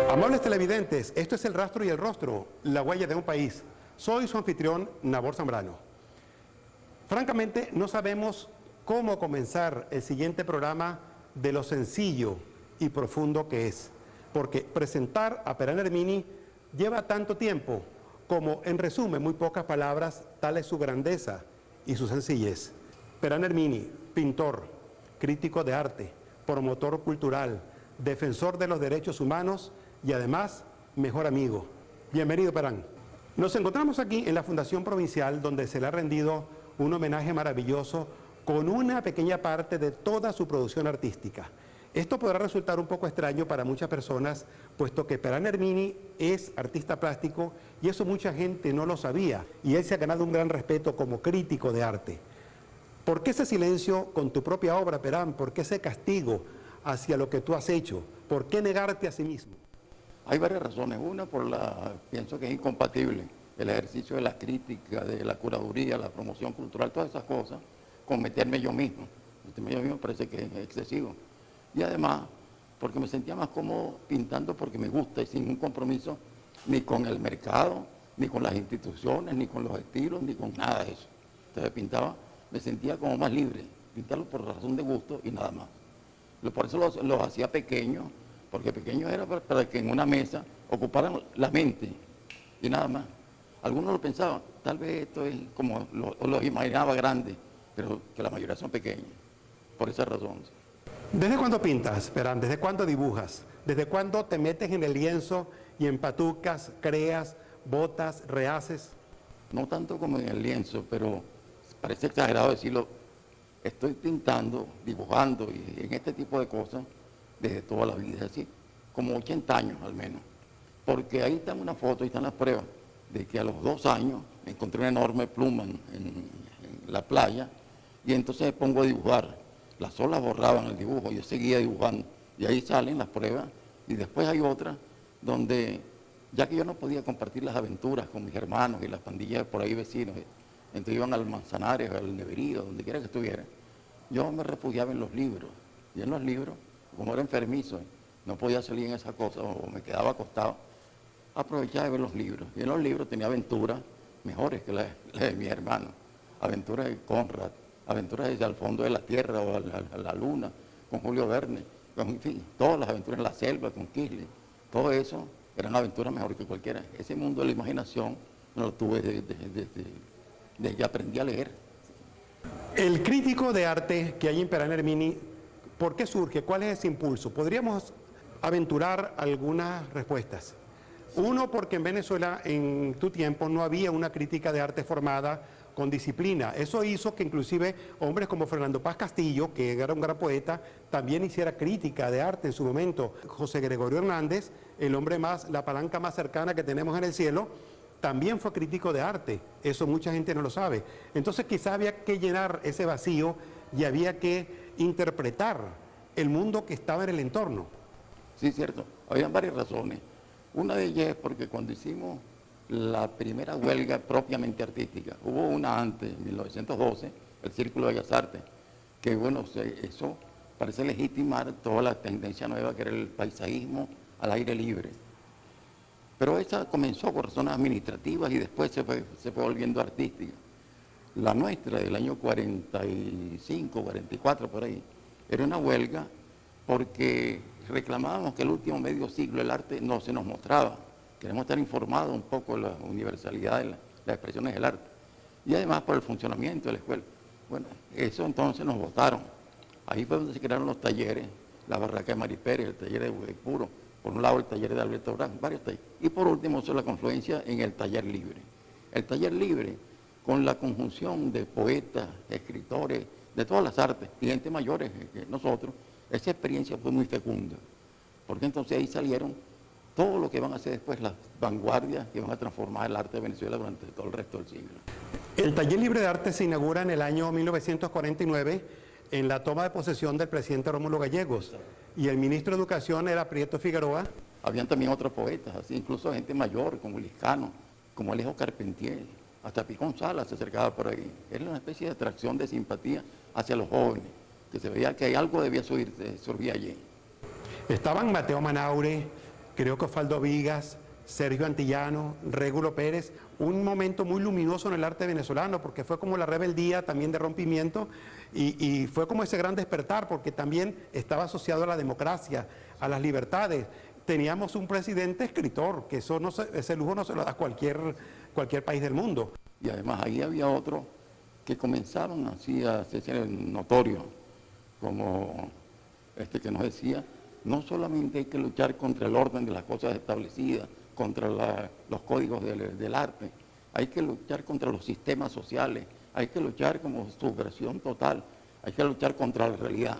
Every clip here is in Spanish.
Amables televidentes, esto es El Rastro y el Rostro, la huella de un país. Soy su anfitrión, Nabor Zambrano. Francamente, no sabemos cómo comenzar el siguiente programa de lo sencillo y profundo que es, porque presentar a Perán Ermini lleva tanto tiempo como, en resumen, muy pocas palabras, tal es su grandeza y su sencillez. Perán Ermini, pintor, crítico de arte, promotor cultural, defensor de los derechos humanos y además mejor amigo. Bienvenido, Perán. Nos encontramos aquí en la Fundación Provincial, donde se le ha rendido un homenaje maravilloso con una pequeña parte de toda su producción artística. Esto podrá resultar un poco extraño para muchas personas, puesto que Perán Ermini es artista plástico y eso mucha gente no lo sabía, y él se ha ganado un gran respeto como crítico de arte. ¿Por qué ese silencio con tu propia obra, Perán? ¿Por qué ese castigo hacia lo que tú has hecho? ¿Por qué negarte a sí mismo? Hay varias razones. Una, pienso que es incompatible el ejercicio de la crítica, de la curaduría, la promoción cultural, todas esas cosas, con meterme yo mismo. Meterme yo mismo parece que es excesivo. Y además, porque me sentía más cómodo pintando porque me gusta y sin un compromiso ni con el mercado, ni con las instituciones, ni con los estilos, ni con nada de eso. Entonces pintaba, me sentía como más libre, pintarlo por razón de gusto y nada más. Por eso los hacía pequeños, porque pequeños era para que en una mesa ocuparan la mente y nada más. Algunos lo pensaban, tal vez esto es como los imaginaba grandes, pero que la mayoría son pequeños, por esa razón. ¿Desde cuándo pintas, Perán? ¿Desde cuándo dibujas? ¿Desde cuándo te metes en el lienzo y empatucas, creas, botas, rehaces? No tanto como en el lienzo, pero parece exagerado decirlo, estoy pintando, dibujando y en este tipo de cosas desde toda la vida, es así, como 80 años al menos. Porque ahí están una foto, ahí están las pruebas de que a los 2 años me encontré una enorme pluma en la playa y entonces me pongo a dibujar. Las olas borraban el dibujo, yo seguía dibujando y ahí salen las pruebas y después hay otras donde, ya que yo no podía compartir las aventuras con mis hermanos y las pandillas por ahí vecinos, entonces iban al Manzanares, al Neverío, donde quiera que estuviera, yo me refugiaba en los libros y en los libros, como era enfermizo, no podía salir en esa cosa o me quedaba acostado, aprovechaba de ver los libros. Y en los libros tenía aventuras mejores que las de mi hermano. Aventuras de Conrad, aventuras desde al fondo de la tierra o a la luna, con Julio Verne, en fin, todas las aventuras en la selva, con Kisling. Todo eso era una aventura mejor que cualquiera. Ese mundo de la imaginación no lo tuve desde que aprendí a leer. El crítico de arte que hay en Perán Ermini, ¿por qué surge? ¿Cuál es ese impulso? Podríamos aventurar algunas respuestas. Uno, porque en Venezuela en tu tiempo no había una crítica de arte formada con disciplina. Eso hizo que inclusive hombres como Fernando Paz Castillo, que era un gran poeta, también hiciera crítica de arte en su momento. José Gregorio Hernández, el hombre más, la palanca más cercana que tenemos en el cielo, también fue crítico de arte. Eso mucha gente no lo sabe. Entonces quizá había que llenar ese vacío y había que interpretar el mundo que estaba en el entorno. Sí, cierto. Habían varias razones. Una de ellas es porque cuando hicimos la primera huelga propiamente artística, hubo una antes, en 1912, el Círculo de Bellas Artes, que bueno, eso parece legitimar toda la tendencia nueva que era el paisajismo al aire libre. Pero esa comenzó por razones administrativas y después se fue volviendo artística. La nuestra, del año 45, 44, por ahí, era una huelga porque reclamábamos que el último medio siglo el arte no se nos mostraba. Queremos estar informados un poco de la universalidad de las expresiones del arte. Y además por el funcionamiento de la escuela. Bueno, eso entonces nos votaron. Ahí fue donde se crearon los talleres, la barraca de Mari Pérez, el taller de Puro, por un lado el taller de Alberto Brán, varios talleres. Y por último, la confluencia en el taller libre. El taller libre, con la conjunción de poetas, escritores, de todas las artes, y gente mayores que nosotros, esa experiencia fue muy fecunda. Porque entonces ahí salieron todo lo que van a hacer después las vanguardias que van a transformar el arte de Venezuela durante todo el resto del siglo. El Taller Libre de Arte se inaugura en el año 1949. en la toma de posesión del presidente Rómulo Gallegos. Y el ministro de Educación era Prieto Figueroa. Habían también otros poetas, así, incluso gente mayor, como Liscano, como Alejo Carpentier, hasta Picón Salas se acercaba por ahí. Era una especie de atracción de simpatía hacia los jóvenes, que se veía que algo debía surgir allí. Estaban Mateo Manaure, creo que Osvaldo Vigas, Sergio Antillano, Régulo Pérez, un momento muy luminoso en el arte venezolano, porque fue como la rebeldía también de rompimiento y fue como ese gran despertar, porque también estaba asociado a la democracia, a las libertades. Teníamos un presidente escritor, que eso no ese lujo no se lo da cualquier país del mundo. Y además ahí había otros que comenzaron así a hacerse notorios, como este que nos decía, no solamente hay que luchar contra el orden de las cosas establecidas, contra los códigos del arte, hay que luchar contra los sistemas sociales, hay que luchar como subversión total, hay que luchar contra la realidad.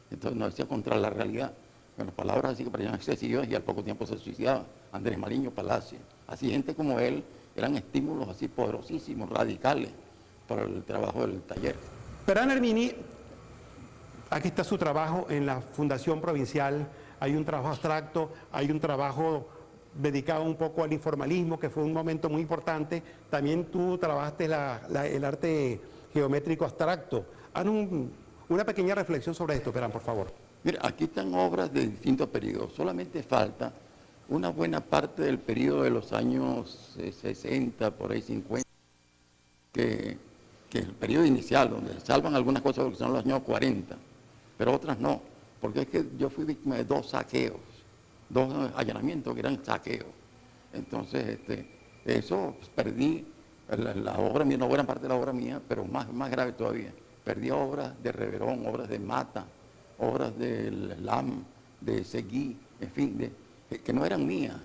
Entonces nos decía contra la realidad. Bueno, palabras así que parecían excesivas y al poco tiempo se suicidaba. Andrés Mariño Palacio. Así gente como él eran estímulos así poderosísimos, radicales para el trabajo del taller. Perán Hermini, aquí está su trabajo en la Fundación Provincial, hay un trabajo abstracto, hay un trabajo dedicado un poco al informalismo, que fue un momento muy importante. También tú trabajaste el arte geométrico abstracto. Haz una pequeña reflexión sobre esto, Perán, por favor. Mira, aquí están obras de distintos periodos, solamente falta una buena parte del periodo de los años 60, por ahí 50, que es el periodo inicial, donde salvan algunas cosas porque son los años 40, pero otras no, porque es que yo fui víctima de 2 saqueos, 2 allanamientos que eran saqueos. Entonces, eso pues, perdí la obra mía, una buena parte de la obra mía, pero más grave todavía, perdí obras de Reverón, obras de Mata, obras de Lam, de Seguí, en fin, que no eran mías.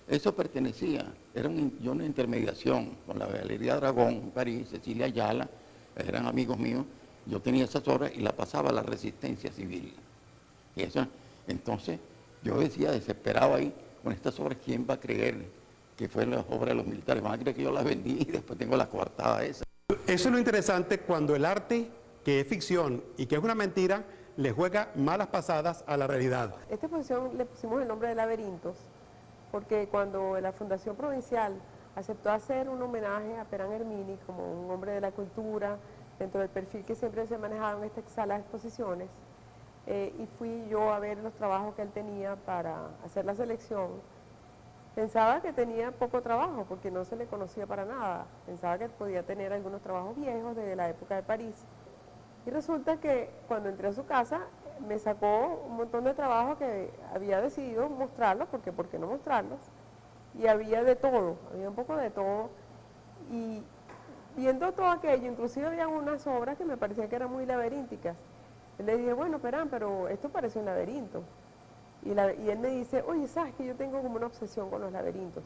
Eso pertenecía, era una intermediación con la Galería Dragón en París, Cecilia Ayala, eran amigos míos. Yo tenía esas obras y las pasaba a la Resistencia Civil. Y eso, entonces, yo decía, desesperado ahí, con estas obras, ¿quién va a creer que fue la obra de los militares? Van a creer que yo las vendí y después tengo la coartada esa. Eso es lo interesante cuando el arte, que es ficción y que es una mentira, le juega malas pasadas a la realidad. Esta exposición le pusimos el nombre de Laberintos, porque cuando la Fundación Provincial aceptó hacer un homenaje a Perán Hermini como un hombre de la cultura, dentro del perfil que siempre se manejaba en esta sala de exposiciones, y fui yo a ver los trabajos que él tenía para hacer la selección, pensaba que tenía poco trabajo, porque no se le conocía para nada, pensaba que podía tener algunos trabajos viejos de la época de París. Y resulta que cuando entré a su casa me sacó un montón de trabajo que había decidido mostrarlos, porque ¿por qué no mostrarlos? Y había de todo, había un poco de todo. Y viendo todo aquello, inclusive había unas obras que me parecían que eran muy laberínticas. Le dije, bueno, Perán, pero esto parece un laberinto. Y él me dice, oye, ¿sabes que yo tengo como una obsesión con los laberintos?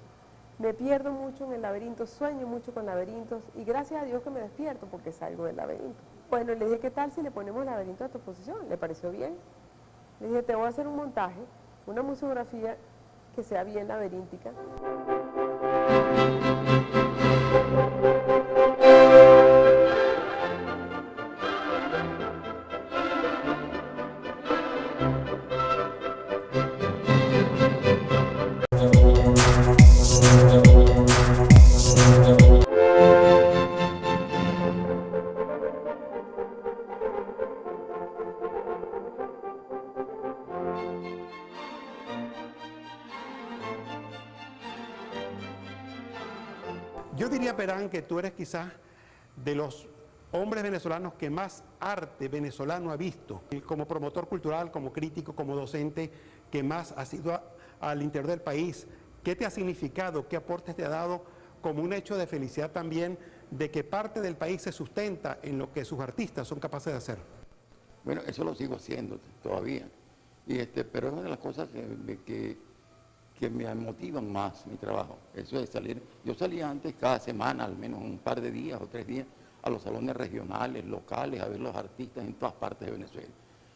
Me pierdo mucho en el laberinto, sueño mucho con laberintos y gracias a Dios que me despierto porque salgo del laberinto. Bueno, le dije, ¿qué tal si le ponemos laberinto a tu exposición? ¿Le pareció bien? Le dije, te voy a hacer un montaje, una museografía que sea bien laberíntica. Yo diría, Perán, que tú eres quizás de los hombres venezolanos que más arte venezolano ha visto, como promotor cultural, como crítico, como docente, que más has ido al interior del país. ¿Qué te ha significado? ¿Qué aportes te ha dado como un hecho de felicidad también de que parte del país se sustenta en lo que sus artistas son capaces de hacer? Bueno, eso lo sigo haciendo todavía. Pero es una de las cosas que me motivan más mi trabajo. Eso de salir. Yo salía antes cada semana, al menos un par de días o 3 días, a los salones regionales, locales, a ver los artistas en todas partes de Venezuela.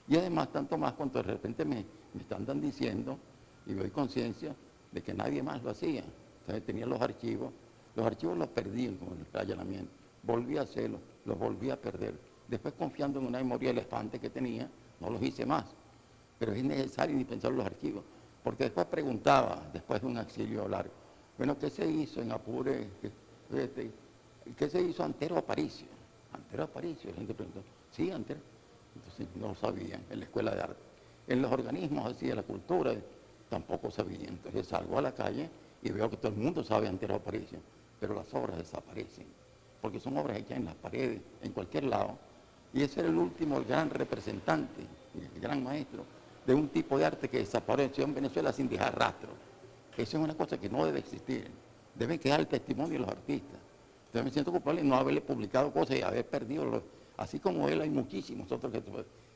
Y además, tanto más cuando de repente me están diciendo, y me doy conciencia de que nadie más lo hacía. Entonces tenía los archivos los perdí con el allanamiento. Volví a hacerlo, los volví a perder. Después, confiando en una memoria de elefante que tenía, no los hice más. Pero es necesario indispensable en los archivos, porque después preguntaba, después de un exilio largo, bueno, ¿qué se hizo en Apure? ¿Qué se hizo Antero Aparicio? Antero Aparicio, la gente preguntó, sí, Antero. Entonces no lo sabían en la escuela de arte. En los organismos así de la cultura tampoco sabían. Entonces salgo a la calle y veo que todo el mundo sabe Antero Aparicio, pero las obras desaparecen, porque son obras hechas en las paredes, en cualquier lado. Y ese era el último, el gran representante, el gran maestro de un tipo de arte que desapareció en Venezuela sin dejar rastro. Eso es una cosa que no debe existir. Deben quedar el testimonio de los artistas. Entonces me siento culpable de no haberle publicado cosas y haber perdido, así como él hay muchísimos otros que...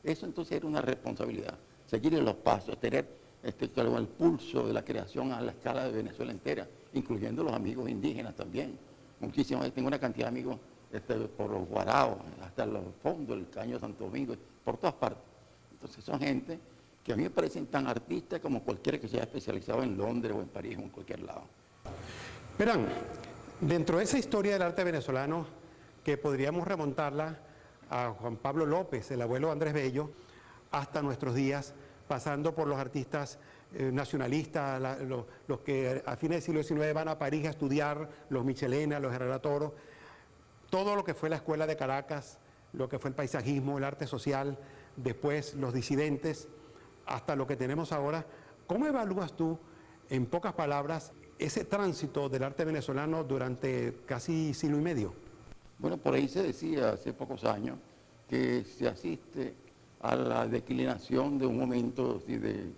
Eso entonces era una responsabilidad, seguir en los pasos, tener el pulso de la creación a la escala de Venezuela entera, incluyendo los amigos indígenas también. Muchísimos, tengo una cantidad de amigos por los Guaraos, hasta los fondos, el Caño de Santo Domingo, por todas partes. Entonces son gente que a mí me parecen tan artistas como cualquiera que se haya especializado en Londres o en París o en cualquier lado. Verán, dentro de esa historia del arte venezolano, que podríamos remontarla a Juan Pablo López, el abuelo de Andrés Bello, hasta nuestros días, pasando por los artistas nacionalistas, los que a fines del siglo XIX van a París a estudiar, los Michelena, los Herrera Toro, todo lo que fue la Escuela de Caracas, lo que fue el paisajismo, el arte social, después los disidentes, hasta lo que tenemos ahora. ¿Cómo evalúas tú, en pocas palabras, ese tránsito del arte venezolano durante casi siglo y medio? Bueno, por ahí se decía hace pocos años que se asiste a la declinación de un momento de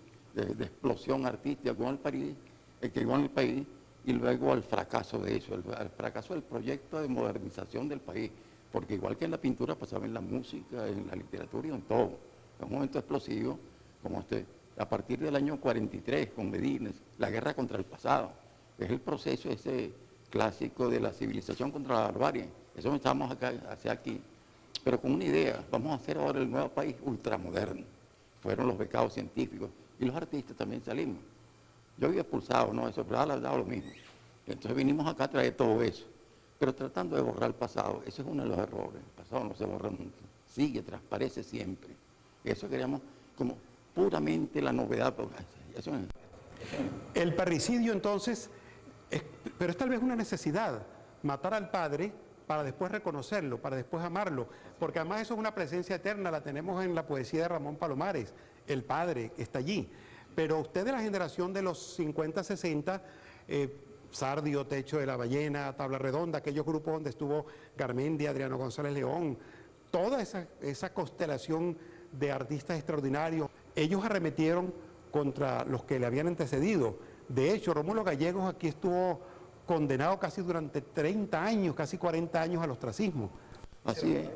explosión artística con el país, y luego al fracaso de eso, al fracaso del proyecto de modernización del país, porque igual que en la pintura pasaba en la música, en la literatura y en todo. Es un momento explosivo, como a partir del año 43, con Medina, la guerra contra el pasado. Es el proceso ese clásico de la civilización contra la barbarie. Eso estamos acá, hacia aquí. Pero con una idea, vamos a hacer ahora el nuevo país ultramoderno. Fueron los becados científicos y los artistas también salimos. Yo había expulsado, ¿no? Eso, pero ahora dado lo mismo. Entonces vinimos acá a traer todo eso. Pero tratando de borrar el pasado, ese es uno de los errores. El pasado no se borra nunca. Sigue, transparece siempre. Eso queríamos como puramente la novedad. El parricidio entonces, pero es tal vez una necesidad, matar al padre para después reconocerlo, para después amarlo, porque además eso es una presencia eterna, la tenemos en la poesía de Ramón Palomares, el padre está allí. Pero usted de la generación de los 50, 60, Sardio, Techo de la Ballena, Tabla Redonda, aquellos grupos donde estuvo Garmendia, Adriano González León, toda esa constelación de artistas extraordinarios, ellos arremetieron contra los que le habían antecedido. De hecho, Rómulo Gallegos aquí estuvo condenado casi durante 30 años, casi 40 años al ostracismo. Así es.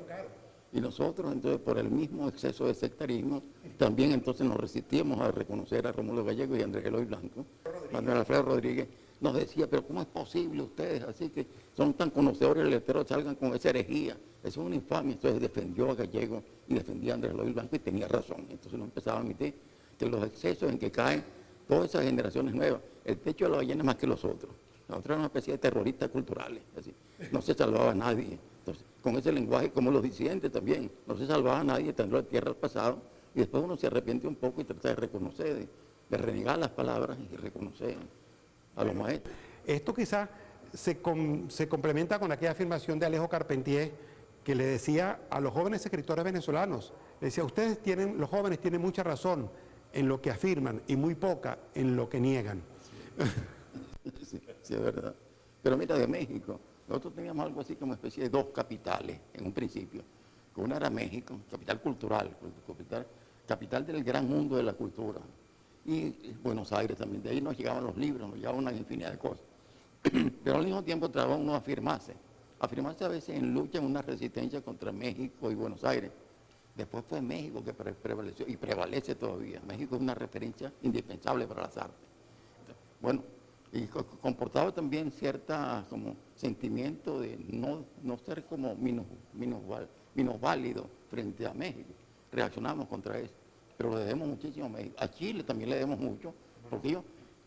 Y nosotros, entonces, por el mismo exceso de sectarismo, también entonces nos resistíamos a reconocer a Rómulo Gallegos y a Andrés Eloy Blanco. Manuel Alfredo Rodríguez nos decía, pero ¿cómo es posible ustedes, así que son tan conocedores del hetero, salgan con esa herejía? Eso es una infamia. Entonces defendió a Gallegos y defendía a Andrés Eloy Blanco y tenía razón. Entonces nos empezaba a admitir que los excesos en que caen todas esas generaciones nuevas, el Techo de la Ballena más que los otros. Los otros eran una especie de terroristas culturales, así. No se salvaba a nadie. Entonces, con ese lenguaje, como los disidentes también, no se salvaba a nadie, tendrá tierra al pasado, y después uno se arrepiente un poco y trata de reconocer, de renegar las palabras y reconocer a los maestros. Esto quizá se complementa con aquella afirmación de Alejo Carpentier, que le decía a los jóvenes escritores venezolanos, le decía, los jóvenes tienen mucha razón en lo que afirman y muy poca en lo que niegan. Sí, es verdad. Pero mira, de México, nosotros teníamos algo así como especie de dos capitales en un principio. Una era México, capital cultural, capital del gran mundo de la cultura. Y Buenos Aires también, de ahí nos llegaban los libros, nos llegaban una infinidad de cosas. Pero al mismo tiempo trataba uno a afirmarse a veces en lucha, en una resistencia contra México y Buenos Aires. Después fue México que prevaleció y prevalece todavía. México es una referencia indispensable para las artes. Bueno, y comportaba también cierta como sentimiento de no ser como minusválido frente a México. Reaccionamos contra eso, pero le debemos muchísimo a México. A Chile también le debemos mucho, porque ellos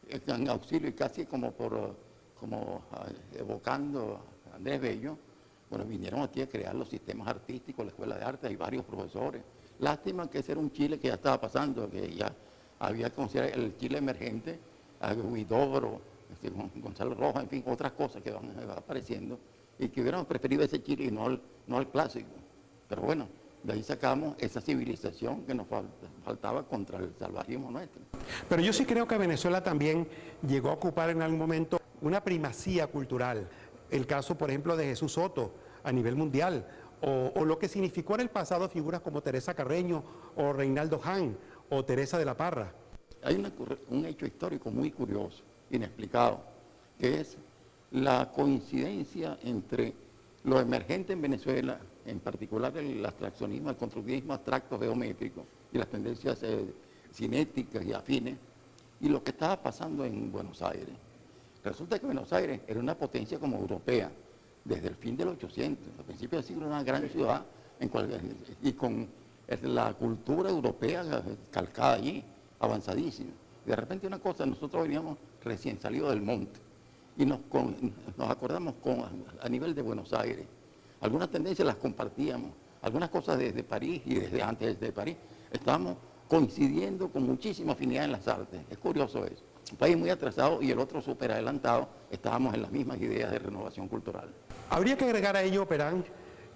en auxilio y casi como evocando a Andrés Bello, Bueno, vinieron aquí a crear los sistemas artísticos, la Escuela de Arte, hay varios profesores. Lástima que ese era un Chile que ya estaba pasando, que ya había que considerar el Chile emergente, a Huidobro, Gonzalo Rojas, en fin, otras cosas que van apareciendo, y que hubiéramos preferido ese Chile y no al clásico. Pero bueno, de ahí sacamos esa civilización que nos faltaba contra el salvajismo nuestro. Pero yo sí creo que Venezuela también llegó a ocupar en algún momento una primacía cultural. El caso, por ejemplo, de Jesús Soto a nivel mundial, o lo que significó en el pasado figuras como Teresa Carreño, o Reinaldo Hahn, o Teresa de la Parra. Hay un hecho histórico muy curioso, inexplicado, que es la coincidencia entre lo emergente en Venezuela, en particular el abstraccionismo, el constructivismo abstracto geométrico y las tendencias cinéticas y afines, y lo que estaba pasando en Buenos Aires. Resulta que Buenos Aires era una potencia como europea desde el fin del 800, a principios del siglo, una gran ciudad y con la cultura europea calcada allí, avanzadísima. De repente una cosa, nosotros veníamos recién salidos del monte y nos acordamos a nivel de Buenos Aires. Algunas tendencias las compartíamos, algunas cosas desde París y desde antes de París. Estábamos coincidiendo con muchísima afinidad en las artes. Es curioso eso. Un país muy atrasado y el otro súper adelantado, estábamos en las mismas ideas de renovación cultural. Habría que agregar a ello, Perán,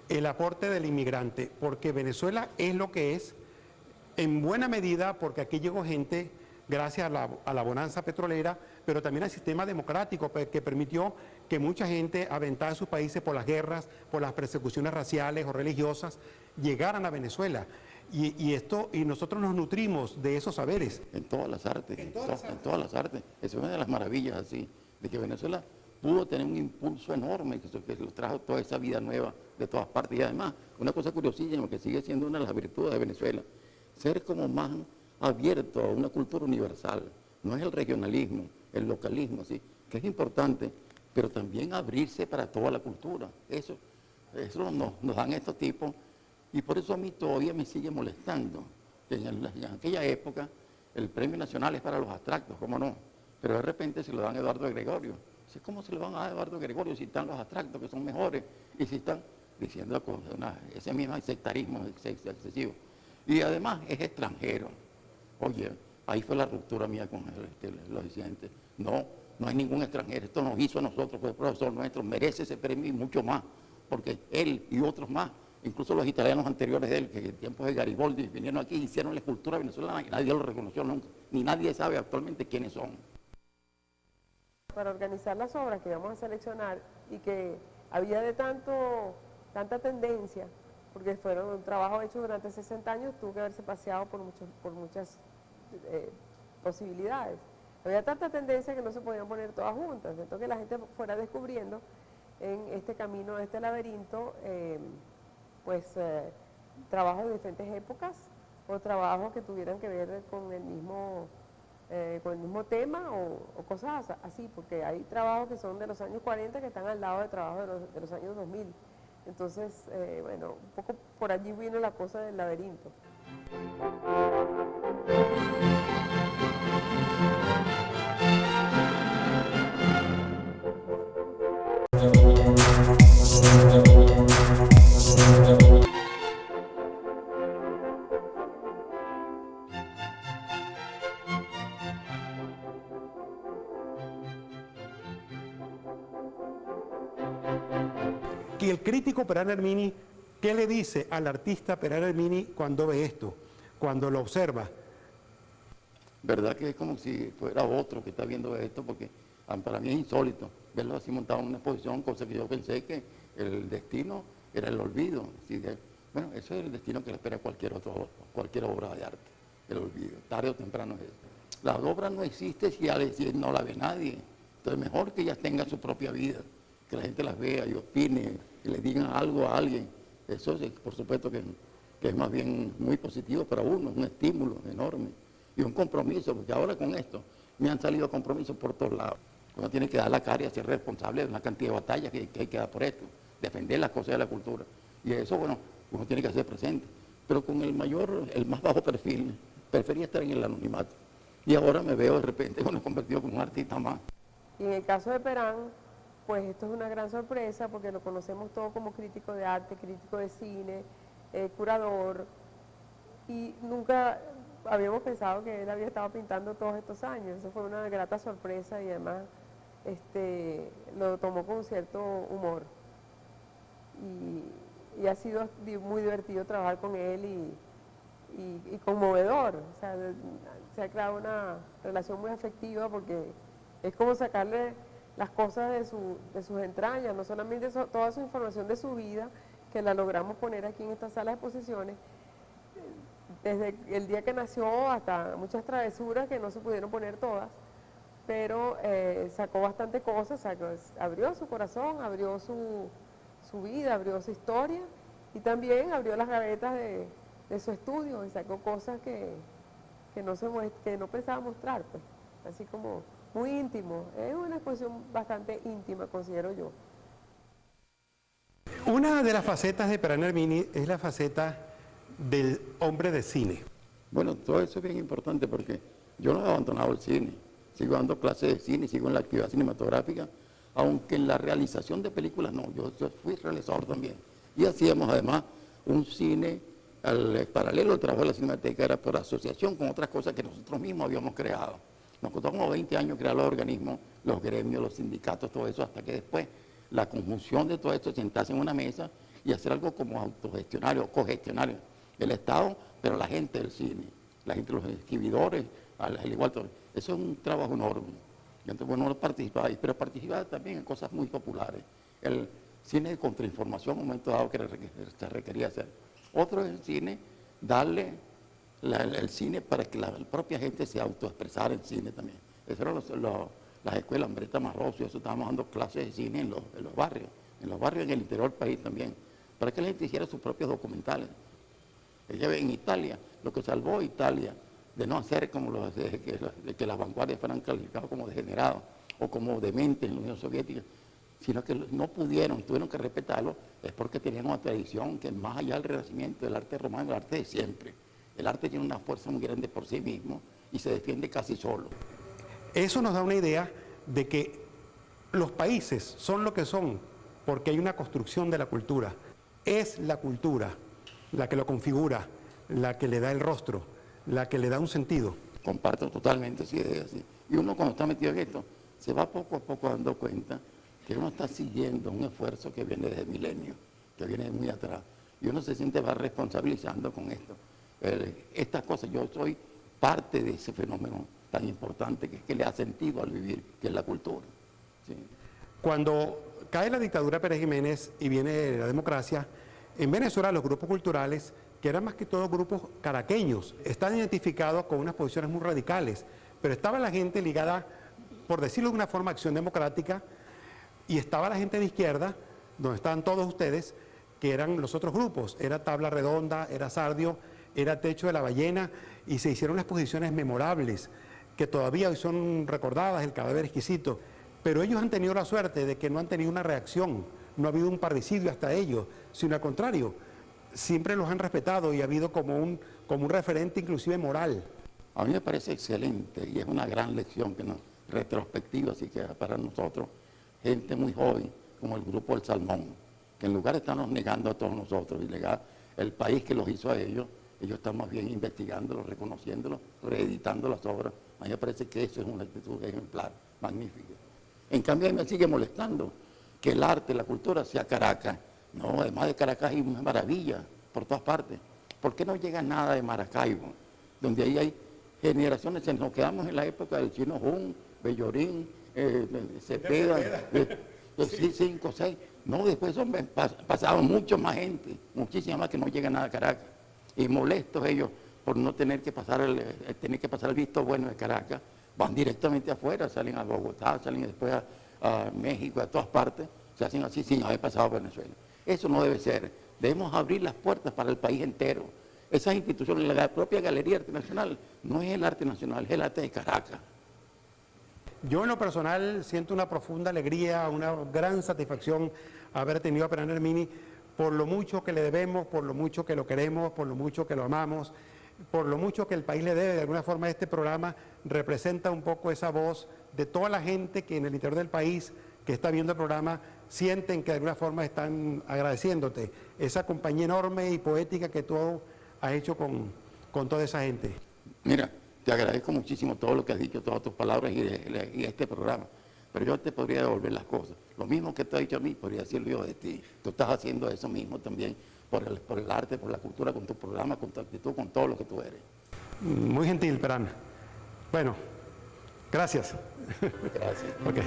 el aporte del inmigrante, porque Venezuela es lo que es, en buena medida porque aquí llegó gente gracias a la bonanza petrolera, pero también al sistema democrático que permitió que mucha gente aventada en sus países por las guerras, por las persecuciones raciales o religiosas, llegaran a Venezuela. Y nosotros nos nutrimos de esos saberes. En todas las artes, en todas las artes. Esa es una de las maravillas así, de que Venezuela pudo tener un impulso enorme, que lo trajo toda esa vida nueva de todas partes. Y además, una cosa curiosísima que sigue siendo una de las virtudes de Venezuela, ser como más abierto a una cultura universal. No es el regionalismo, el localismo, ¿sí? Que es importante, pero también abrirse para toda la cultura. Eso nos dan estos tipos, y por eso a mí todavía me sigue molestando, que en aquella época el Premio Nacional es para los abstractos, ¿cómo no? Pero de repente se lo dan a Eduardo de Gregorio. ¿Cómo se lo van a dar a Eduardo de Gregorio si están los abstractos que son mejores? Y si están diciendo ese mismo sectarismo excesivo. Y además es extranjero. Oye, ahí fue la ruptura mía con los disidentes. No hay ningún extranjero. Esto nos hizo a nosotros, fue el profesor nuestro, merece ese premio y mucho más, porque él y otros más, incluso los italianos anteriores de él, que en tiempos de Garibaldi vinieron aquí y hicieron la escultura venezolana y nadie lo reconoció nunca, ni nadie sabe actualmente quiénes son. Para organizar las obras que íbamos a seleccionar y que había tanta tendencia, porque fueron un trabajo hecho durante 60 años, tuvo que haberse paseado por muchas posibilidades. Había tanta tendencia que no se podían poner todas juntas, entonces que la gente fuera descubriendo en este camino, este laberinto, trabajos de diferentes épocas o trabajos que tuvieran que ver con el mismo tema o cosas así, porque hay trabajos que son de los años 40 que están al lado de trabajos de los años 2000. Entonces, un poco por allí vino la cosa del laberinto. Y el crítico Perán Ermini, ¿qué le dice al artista Perán Ermini cuando ve esto, cuando lo observa? ¿Verdad que es como si fuera otro que está viendo esto? Porque para mí es insólito verlo así montado en una exposición, cosa que yo pensé que el destino era el olvido. Bueno, eso es el destino que le espera a cualquier obra de arte, el olvido. Tarde o temprano es eso. La obra no existe si no la ve nadie. Entonces mejor que ellas tengan su propia vida, que la gente las vea y opine, que le digan algo a alguien. Eso es, por supuesto que es más bien muy positivo para uno, un estímulo enorme y un compromiso, porque ahora con esto me han salido compromisos por todos lados. Uno tiene que dar la cara y ser responsable de una cantidad de batallas que hay que dar por esto, defender las cosas de la cultura. Y eso, bueno, uno tiene que hacer presente. Pero con el más bajo perfil, prefería estar en el anonimato. Y ahora me veo de repente, bueno, convertido en un artista más. Y en el caso de Perán, pues esto es una gran sorpresa porque lo conocemos todo como crítico de arte, crítico de cine, curador, y nunca habíamos pensado que él había estado pintando todos estos años. Eso fue una grata sorpresa y además lo tomó con cierto humor. Y ha sido muy divertido trabajar con él y conmovedor. O sea, se ha creado una relación muy afectiva porque es como sacarle las cosas de sus entrañas, no solamente toda su información de su vida, que la logramos poner aquí en esta sala de exposiciones, desde el día que nació hasta muchas travesuras que no se pudieron poner todas, pero sacó bastante cosas, abrió su corazón, abrió su vida, abrió su historia y también abrió las gavetas de su estudio y sacó cosas que no pensaba mostrar, pues, así como muy íntimo. Es una exposición bastante íntima, considero yo. Una de las facetas de Perán Hermini es la faceta del hombre de cine. Bueno, todo eso es bien importante porque yo no he abandonado el cine, sigo dando clases de cine, sigo en la actividad cinematográfica, aunque en la realización de películas no, yo fui realizador también. Y hacíamos además un cine paralelo al trabajo de la Cinemateca, era por asociación con otras cosas que nosotros mismos habíamos creado. Nos costó como 20 años crear los organismos, los gremios, los sindicatos, todo eso, hasta que después la conjunción de todo esto, sentarse en una mesa y hacer algo como autogestionario, cogestionario. El Estado, pero la gente del cine, la gente, los escribidores, al igual todo. Eso es un trabajo enorme. Y entonces, bueno, uno participaba ahí, pero participaba también en cosas muy populares. El cine de contrainformación, un momento dado que se requería hacer. Otro es el cine, darle el cine para que la propia gente se autoexpresara en cine también. Eso eran las escuelas, Ambreta Marroso, eso estábamos dando clases de cine en los barrios en el interior del país también, para que la gente hiciera sus propios documentales. En Italia, lo que salvó a Italia de no hacer como de que las vanguardias fueran calificadas como degenerados o como dementes en la Unión Soviética, sino que no pudieron, tuvieron que respetarlo, es porque tenían una tradición que más allá del Renacimiento, del arte romano, el arte de siempre. El arte tiene una fuerza muy grande por sí mismo y se defiende casi solo. Eso nos da una idea de que los países son lo que son porque hay una construcción de la cultura. Es la cultura la que lo configura, la que le da el rostro, la que le da un sentido. Comparto totalmente esa idea. Sí. Y uno cuando está metido en esto, se va poco a poco dando cuenta que uno está siguiendo un esfuerzo que viene desde milenios, que viene de muy atrás. Y uno se siente va responsabilizando con esto. Estas cosas, yo soy parte de ese fenómeno tan importante que le ha sentido al vivir, que es la cultura. Sí. Cuando cae la dictadura Pérez Jiménez y viene la democracia, en Venezuela los grupos culturales, que eran más que todo grupos caraqueños, están identificados con unas posiciones muy radicales, pero estaba la gente ligada, por decirlo de una forma, a Acción Democrática, y estaba la gente de izquierda, donde estaban todos ustedes, que eran los otros grupos, era Tabla Redonda, era Sardio, era Techo de la Ballena, y se hicieron exposiciones memorables, que todavía hoy son recordadas, el cadáver exquisito, pero ellos han tenido la suerte de que no han tenido una reacción, no ha habido un parricidio hasta ellos, sino al contrario, siempre los han respetado y ha habido como un referente inclusive moral. A mí me parece excelente y es una gran lección que retrospectiva, así que para nosotros, gente muy joven, como el grupo El Salmón, que en lugar de estarnos negando a todos nosotros y negar el país que los hizo a ellos están más bien investigándolos, reconociéndolos, reeditando las obras. A mí me parece que eso es una actitud ejemplar, magnífica. En cambio, a mí me sigue molestando que el arte, la cultura sea Caracas. No, además de Caracas hay una maravilla por todas partes. ¿Por qué no llega nada de Maracaibo? Donde ahí hay generaciones, nos quedamos en la época del Chino Jun, Bellorín, Cepeda, sí, 5, 6. No, después son pasaban mucho más gente, muchísima más que no llega nada a Caracas. Y molestos ellos por no tener que pasar el visto bueno de Caracas, van directamente afuera, salen a Bogotá, salen después a México, a todas partes, se hacen así sin haber pasado a Venezuela. Eso no debe ser. Debemos abrir las puertas para el país entero. Esas instituciones, la propia Galería Arte Nacional, no es el arte nacional, es el arte de Caracas. Yo en lo personal siento una profunda alegría, una gran satisfacción haber tenido a Perán Hermini por lo mucho que le debemos, por lo mucho que lo queremos, por lo mucho que lo amamos, por lo mucho que el país le debe. De alguna forma este programa representa un poco esa voz de toda la gente que en el interior del país que está viendo el programa sienten que de alguna forma están agradeciéndote esa compañía enorme y poética que tú has hecho con toda esa gente? Mira, te agradezco muchísimo todo lo que has dicho, todas tus palabras y este programa. Pero yo te podría devolver las cosas. Lo mismo que te has dicho a mí, podría decirlo yo de ti. Tú estás haciendo eso mismo también por el arte, por la cultura, con tu programa, con tu actitud, con todo lo que tú eres. Muy gentil, Perán. Bueno, gracias. Gracias. Ok.